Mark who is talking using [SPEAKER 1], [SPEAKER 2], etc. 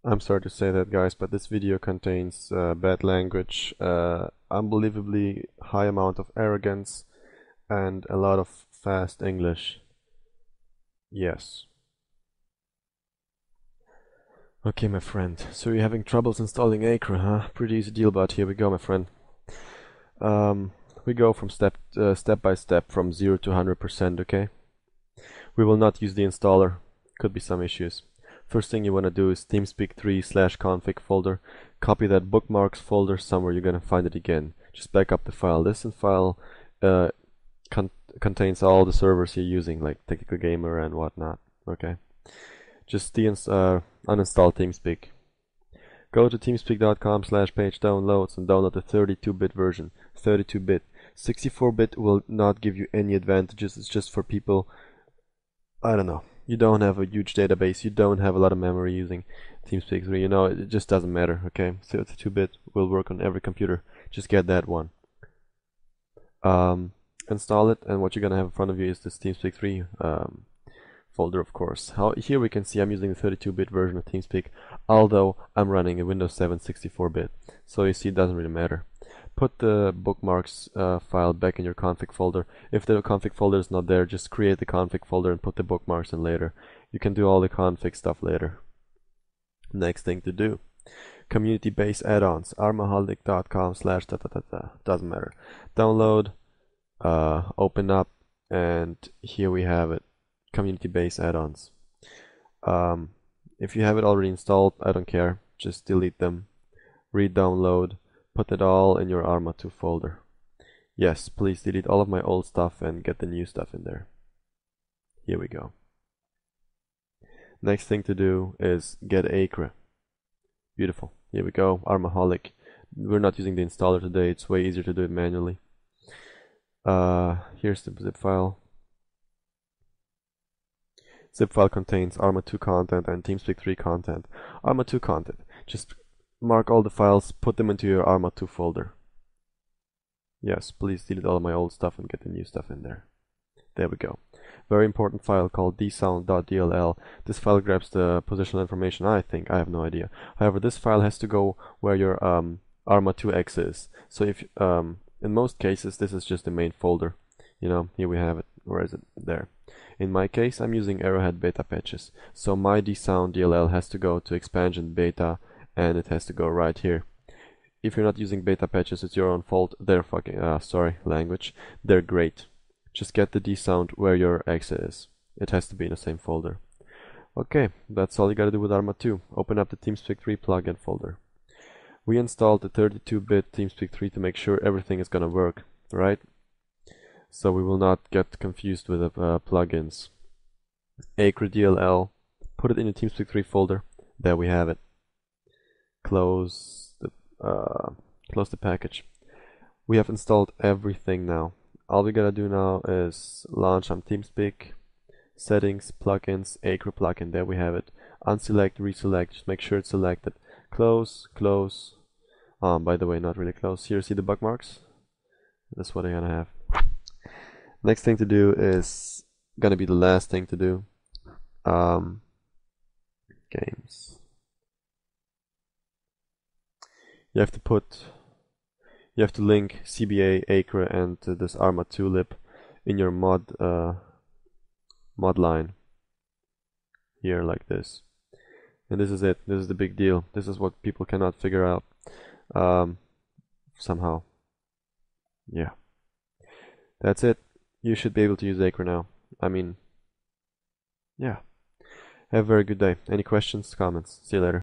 [SPEAKER 1] I'm sorry to say that, guys, but this video contains bad language, unbelievably high amount of arrogance, and a lot of fast English. Yes. Okay, my friend. So you're having troubles installing ACRE, huh? Pretty easy deal, but here we go, my friend. We go from step by step from 0 to 100%, okay? We will not use the installer. Could be some issues. First thing you want to do is teamspeak3/config folder. Copy that bookmarks folder somewhere. You're going to find it again. Just back up the file. This file uh, contains all the servers you're using, like Technical Gamer and whatnot. Okay. Just uninstall TeamSpeak. Go to teamspeak.com/page downloads and download the 32-bit version. 32-bit. 64-bit will not give you any advantages. It's just for people, I don't know. You don't have a huge database. You don't have a lot of memory using TeamSpeak 3. You know, it just doesn't matter. Okay, 32-bit will work on every computer. Just get that one. Install it, and what you're gonna have in front of you is this TeamSpeak 3 folder, of course. Here we can see I'm using the 32-bit version of TeamSpeak, although I'm running a Windows 7 64-bit. So you see, it doesn't really matter. Put the bookmarks file back in your config folder. If the config folder is not there, just create the config folder and put the bookmarks in later. You can do all the config stuff later. Next thing to do. Community-based add-ons. armaholic.com/ doesn't matter. Download, open up, and here we have it. Community-based add-ons. If you have it already installed, I don't care. Just delete them. Re-download. Put it all in your ARMA2 folder. Yes, please delete all of my old stuff and get the new stuff in there. Here we go. Next thing to do is get ACRE. Beautiful. Here we go. Armaholic. We're not using the installer today. It's way easier to do it manually. Here's the zip file. Zip file contains ARMA2 content and TeamSpeak 3 content. ARMA2 content. Just mark all the files, put them into your ARMA2 folder. Yes, please delete all of my old stuff and get the new stuff in there. There we go. Very important file called dsound.dll. This file grabs the positional information, I think. I have no idea. However, this file has to go where your ARMA2X is. So if in most cases, this is just the main folder. You know, here we have it. Where is it? There. In my case, I'm using Arrowhead beta patches. So my dsound.dll has to go to expansion beta, and it has to go right here. If you're not using beta patches, it's your own fault. They're fucking, sorry, language. They're great. Just get the dsound where your exe is. It has to be in the same folder. Okay, that's all you gotta do with ARMA2. Open up the TeamSpeak 3 plugin folder. We installed the 32-bit TeamSpeak 3 to make sure everything is gonna work, right? So we will not get confused with the plugins. ACRE DLL. Put it in the TeamSpeak 3 folder. There we have it. Close the package. We have installed everything now. All we gotta do now is launch on TeamSpeak, settings, plugins, ACRE plugin. There we have it. Unselect, reselect. Just make sure it's selected. Close, close. By the way, not really close. Here, see the bookmarks? That's what I'm gonna have. Next thing to do is gonna be the last thing to do. Games. You have to link CBA, ACRE, and this ARMA2 lib in your mod line here, like this. And this is it. This is the big deal. This is what people cannot figure out somehow. Yeah, that's it. You should be able to use ACRE now. I mean, yeah. Have a very good day. Any questions, comments? See you later.